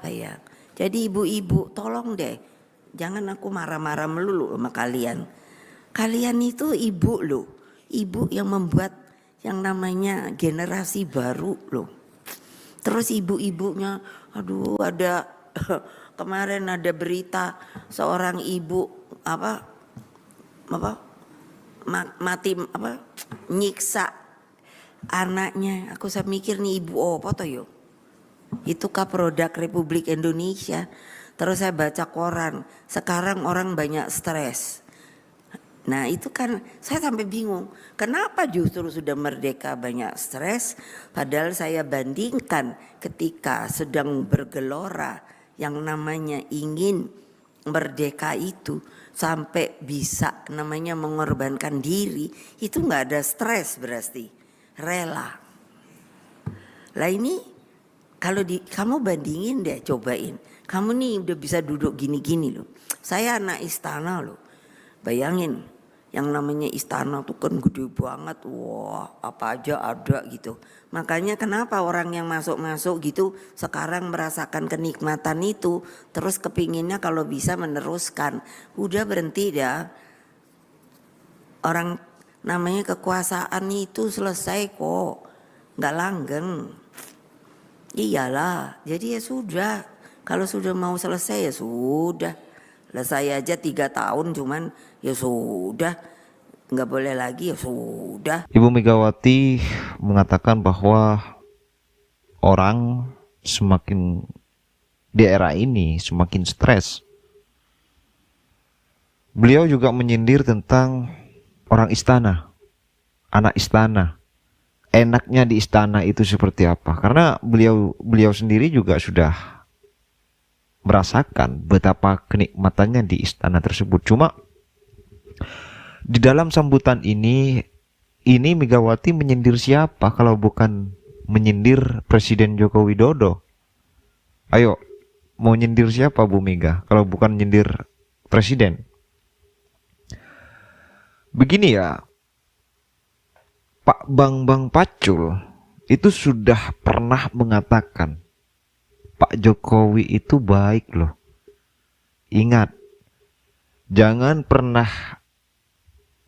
sayang. Jadi ibu-ibu tolong deh, jangan aku marah-marah melulu sama kalian. Kalian itu ibu loh, ibu yang membuat yang namanya generasi baru loh. Terus ibu-ibunya, aduh ada kemarin ada berita seorang ibu mati nyiksa anaknya. Aku saya mikir nih ibu apa toh yo? Itu produk Republik Indonesia. Terus saya baca koran, sekarang orang banyak stres. Nah itu kan saya sampai bingung, kenapa justru sudah merdeka banyak stres, padahal saya bandingkan ketika sedang bergelora yang namanya ingin merdeka itu sampai bisa namanya mengorbankan diri, itu nggak ada stres berarti, rela. Lah ini kalau kamu bandingin deh, cobain, kamu nih udah bisa duduk gini-gini loh, saya anak istana loh, bayangin. Yang namanya istana tuh kan gede banget, wah apa aja ada gitu. Makanya kenapa orang yang masuk-masuk gitu sekarang merasakan kenikmatan itu, terus kepinginnya kalau bisa meneruskan. Udah berhenti dah. Orang namanya kekuasaan itu selesai kok, nggak langgeng. Iyalah, jadi ya sudah. Kalau sudah mau selesai ya sudah. Lah saya aja 3 tahun cuman ya sudah, nggak boleh lagi ya sudah. Ibu Megawati mengatakan bahwa orang semakin di era ini semakin stres. Beliau juga menyindir tentang orang istana, anak istana. Enaknya di istana itu seperti apa? Karena beliau sendiri juga sudah merasakan betapa kenikmatannya di istana tersebut. Cuma di dalam sambutan ini Megawati menyindir siapa kalau bukan menyindir Presiden Joko Widodo? Ayo, mau nyindir siapa Bu Mega kalau bukan nyindir Presiden? Begini ya, Pak Bambang Pacul itu sudah pernah mengatakan Pak Jokowi itu baik loh. Ingat, jangan pernah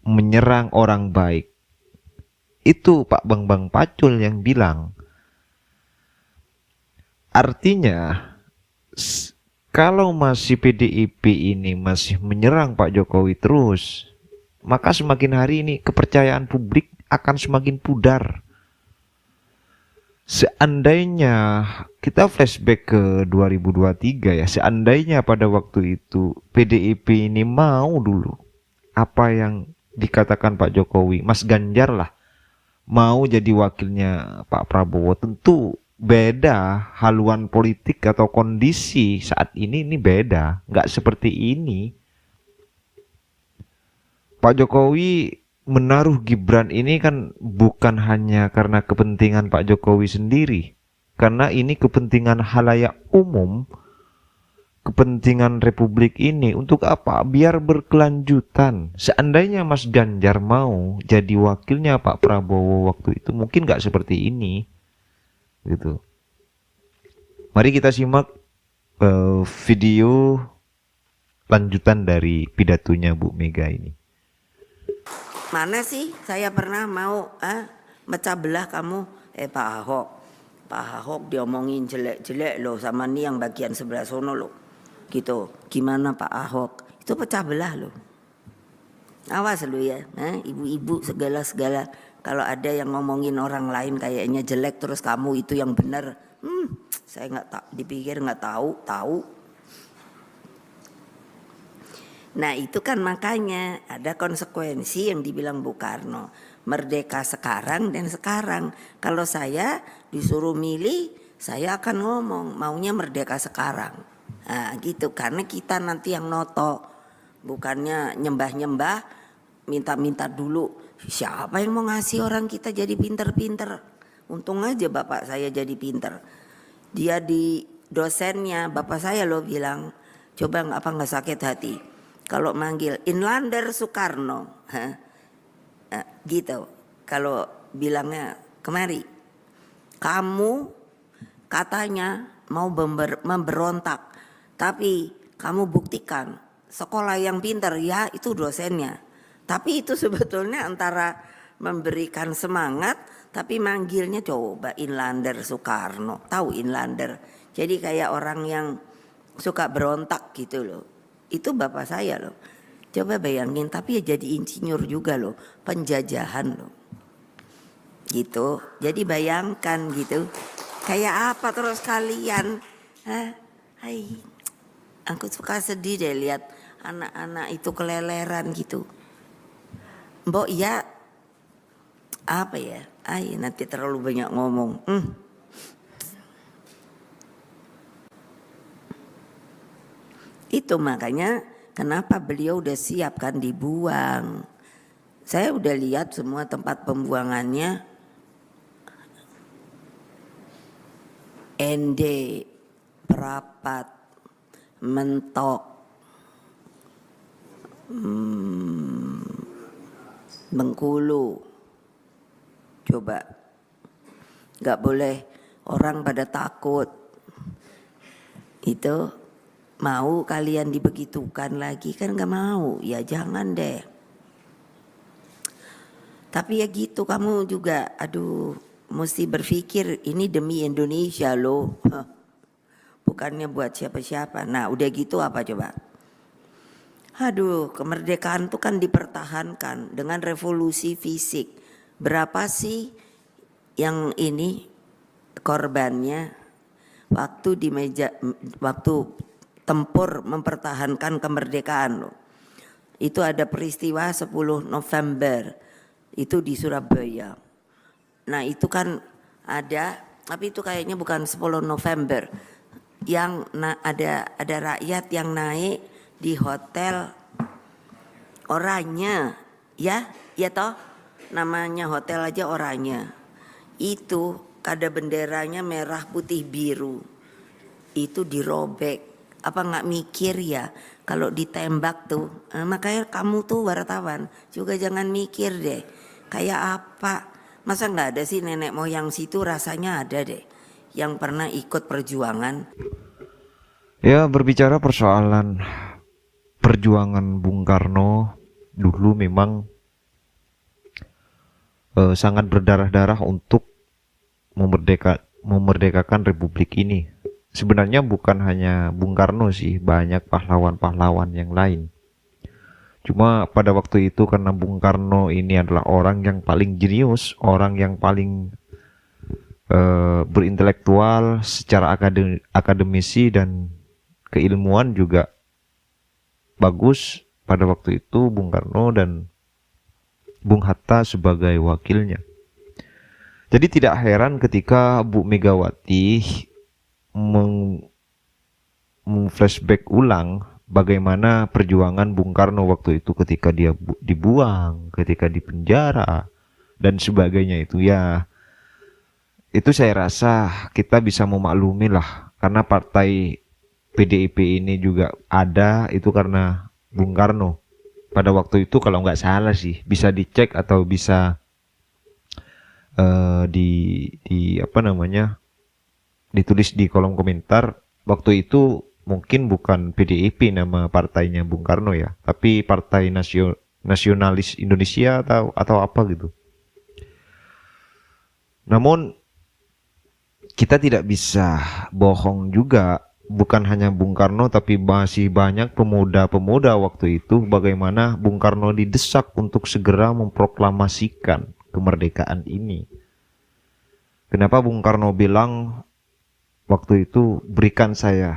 menyerang orang baik. Itu Pak Bambang Pacul yang bilang. Artinya, kalau masih PDIP ini masih menyerang Pak Jokowi terus, maka semakin hari ini kepercayaan publik akan semakin pudar. Seandainya kita flashback ke 2023 ya, seandainya pada waktu itu PDIP ini mau dulu apa yang dikatakan Pak Jokowi, Mas Ganjar lah, mau jadi wakilnya Pak Prabowo, tentu beda haluan politik atau kondisi saat ini beda, nggak seperti ini. Pak Jokowi menaruh Gibran ini kan bukan hanya karena kepentingan Pak Jokowi sendiri, karena ini kepentingan halayak umum, kepentingan Republik ini. Untuk apa? Biar berkelanjutan. Seandainya Mas Ganjar mau jadi wakilnya Pak Prabowo waktu itu, mungkin nggak seperti ini, gitu. Mari kita simak video lanjutan dari pidatonya Bu Mega ini. Mana sih saya pernah mau mecah belah kamu Pak Ahok. Pak Ahok diomongin jelek-jelek loh sama nih yang bagian sebelah sono loh. Gitu. Gimana Pak Ahok? Itu pecah belah loh. Awas lo ya, ibu-ibu segala-segala. Kalau ada yang ngomongin orang lain kayaknya jelek terus kamu itu yang benar. Saya dipikir nggak tahu. Nah itu kan makanya ada konsekuensi yang dibilang Bung Karno, merdeka sekarang dan sekarang. Kalau saya disuruh milih, saya akan ngomong maunya merdeka sekarang. Nah gitu, karena kita nanti yang noto, bukannya nyembah-nyembah, minta-minta dulu. Siapa yang mau ngasih orang kita jadi pinter-pinter? Untung aja bapak saya jadi pinter. Dia di dosennya, bapak saya loh bilang, coba nggak sakit hati kalau manggil Inlander Soekarno, gitu. Kalau bilangnya kemari, kamu katanya mau memberontak. Tapi kamu buktikan sekolah yang pintar, ya itu dosennya. Tapi itu sebetulnya antara memberikan semangat, tapi manggilnya coba Inlander Soekarno. Tahu Inlander? Jadi kayak orang yang suka berontak gitu loh. Itu bapak saya loh. Coba bayangin, tapi ya jadi insinyur juga loh, penjajahan loh. Gitu. Jadi bayangkan gitu. Kayak apa terus kalian? Hah? Hai. Aku suka sedih deh lihat anak-anak itu keleleran gitu. Mbok ya apa ya? Ay, nanti terlalu banyak ngomong. Itu makanya kenapa beliau udah siap kan dibuang. Saya udah lihat semua tempat pembuangannya. Ende, Perapat, Mentok, Bengkulu. Coba, gak boleh orang pada takut. Itu mau kalian dibegitukan lagi kan gak mau, ya jangan deh. Tapi ya gitu kamu juga, aduh mesti berpikir ini demi Indonesia loh. Bukannya buat siapa-siapa. Nah udah gitu apa coba? Aduh kemerdekaan tuh kan dipertahankan dengan revolusi fisik. Berapa sih yang ini korbannya waktu di meja, waktu tempur mempertahankan kemerdekaan loh. Itu ada peristiwa 10 November itu di Surabaya. Nah itu kan ada, tapi itu kayaknya bukan 10 November. Yang ada rakyat yang naik di hotel Oranye, ya toh, namanya hotel aja Oranye. Itu kada benderanya merah putih biru, itu dirobek. Apa nggak mikir ya kalau ditembak tuh? Makanya kamu tuh wartawan juga jangan mikir deh, kayak apa? Masa nggak ada sih nenek moyang situ, rasanya ada deh yang pernah ikut perjuangan. Ya, berbicara persoalan perjuangan Bung Karno dulu memang sangat berdarah-darah untuk memerdekakan Republik ini. Sebenarnya bukan hanya Bung Karno sih, banyak pahlawan-pahlawan yang lain. Cuma pada waktu itu karena Bung Karno ini adalah orang yang paling jenius, orang yang paling berintelektual secara akademisi dan keilmuan juga bagus. Pada waktu itu Bung Karno dan Bung Hatta sebagai wakilnya. Jadi tidak heran ketika Bu Megawati flashback ulang bagaimana perjuangan Bung Karno waktu itu ketika dia dibuang, ketika dipenjara dan sebagainya itu ya. Itu saya rasa kita bisa memaklumi lah, karena partai PDIP ini juga ada itu karena Bung Karno. Pada waktu itu kalau nggak salah sih, bisa dicek atau bisa di apa namanya, ditulis di kolom komentar. Waktu itu mungkin bukan PDIP nama partainya Bung Karno ya, tapi Partai Nasionalis Indonesia atau apa gitu. Namun kita tidak bisa bohong juga, bukan hanya Bung Karno tapi masih banyak pemuda-pemuda waktu itu bagaimana Bung Karno didesak untuk segera memproklamasikan kemerdekaan ini. Kenapa Bung Karno bilang waktu itu, berikan saya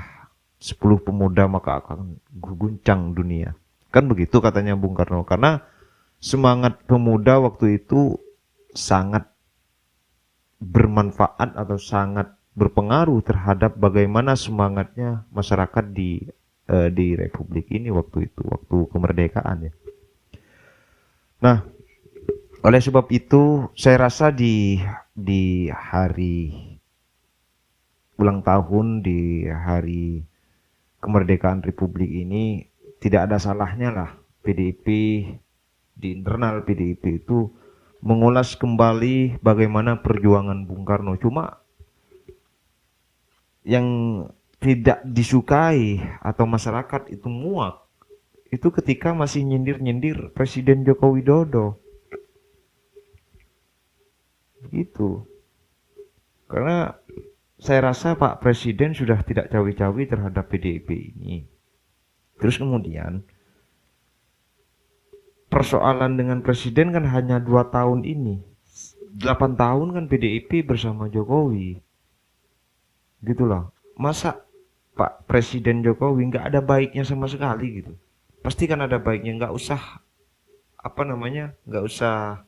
10 pemuda maka akan guncang dunia. Kan begitu katanya Bung Karno, karena semangat pemuda waktu itu sangat bermanfaat atau sangat berpengaruh terhadap bagaimana semangatnya masyarakat di Republik ini waktu itu, waktu kemerdekaan ya. Nah, oleh sebab itu saya rasa di hari ulang tahun, di hari kemerdekaan Republik ini tidak ada salahnya lah PDIP, di internal PDIP itu mengulas kembali bagaimana perjuangan Bung Karno. Cuma yang tidak disukai atau masyarakat itu muak itu ketika masih nyindir-nyindir Presiden Joko Widodo gitu. Karena saya rasa Pak Presiden sudah tidak cawe-cawe terhadap PDIP ini. Terus kemudian persoalan dengan Presiden kan hanya 2 tahun ini. 8 tahun kan PDIP bersama Jokowi. Gitulah. Masa Pak Presiden Jokowi nggak ada baiknya sama sekali gitu. Pasti kan ada baiknya, nggak usah nggak usah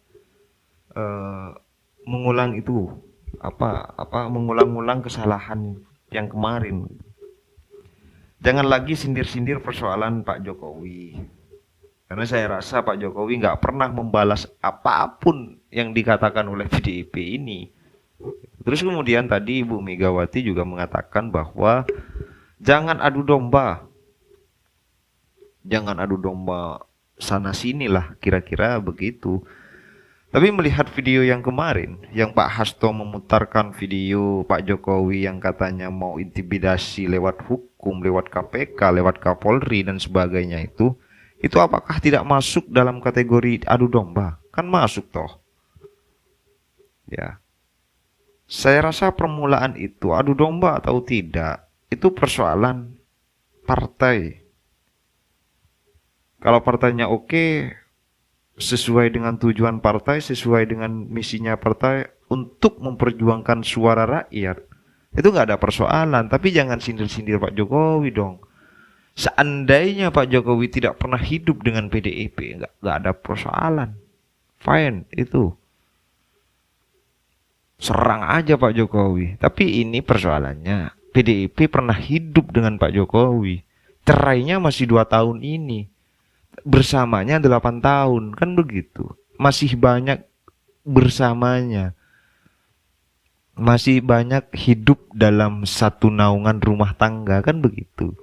mengulang itu mengulang-ulang kesalahan yang kemarin. Jangan lagi sindir-sindir persoalan Pak Jokowi. Karena saya rasa Pak Jokowi nggak pernah membalas apapun yang dikatakan oleh PDIP ini. Terus kemudian tadi Ibu Megawati juga mengatakan bahwa jangan adu domba. Jangan adu domba sana sini lah, kira-kira begitu. Tapi melihat video yang kemarin, yang Pak Hasto memutarkan video Pak Jokowi yang katanya mau intimidasi lewat hukum, lewat KPK, lewat Kapolri dan sebagainya itu apakah tidak masuk dalam kategori adu domba? Kan masuk toh. Ya. Saya rasa permulaan itu adu domba atau tidak, itu persoalan partai. Kalau partainya oke, sesuai dengan tujuan partai, sesuai dengan misinya partai untuk memperjuangkan suara rakyat, itu nggak ada persoalan. Tapi jangan sindir-sindir Pak Jokowi dong. Seandainya Pak Jokowi tidak pernah hidup dengan PDIP, nggak ada persoalan. Fine, itu. Serang aja Pak Jokowi. Tapi ini persoalannya, PDIP pernah hidup dengan Pak Jokowi. Cerainya masih 2 tahun ini. Bersamanya 8 tahun, kan begitu. Masih banyak bersamanya. Masih banyak hidup dalam satu naungan rumah tangga, kan begitu.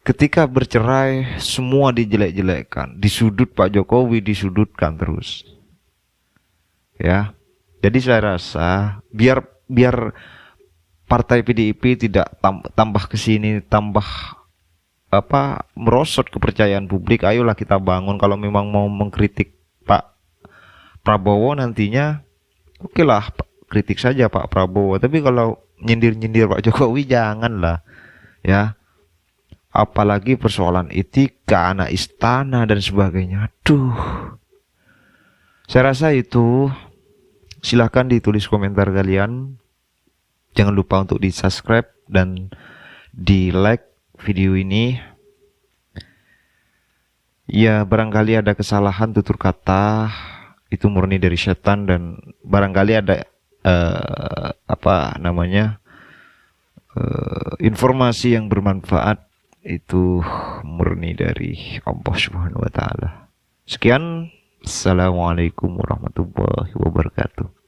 Ketika bercerai, semua dijelek-jelekkan. Disudut Pak Jokowi, disudutkan terus. Ya. Jadi saya rasa biar partai PDIP tidak tambah ke sini, tambah merosot kepercayaan publik, ayolah kita bangun. Kalau memang mau mengkritik Pak Prabowo nantinya, oke lah, kritik saja Pak Prabowo. Tapi kalau nyindir-nyindir Pak Jokowi janganlah, ya. Apalagi persoalan etika, anak istana dan sebagainya. Aduh. Saya rasa itu. Silahkan ditulis komentar kalian. Jangan lupa untuk di-subscribe dan di-like video ini. Ya, barangkali ada kesalahan tutur kata, itu murni dari setan, dan barangkali ada informasi yang bermanfaat, itu murni dari Allah Subhanahu wa taala. Sekian, assalamualaikum warahmatullahi wabarakatuh.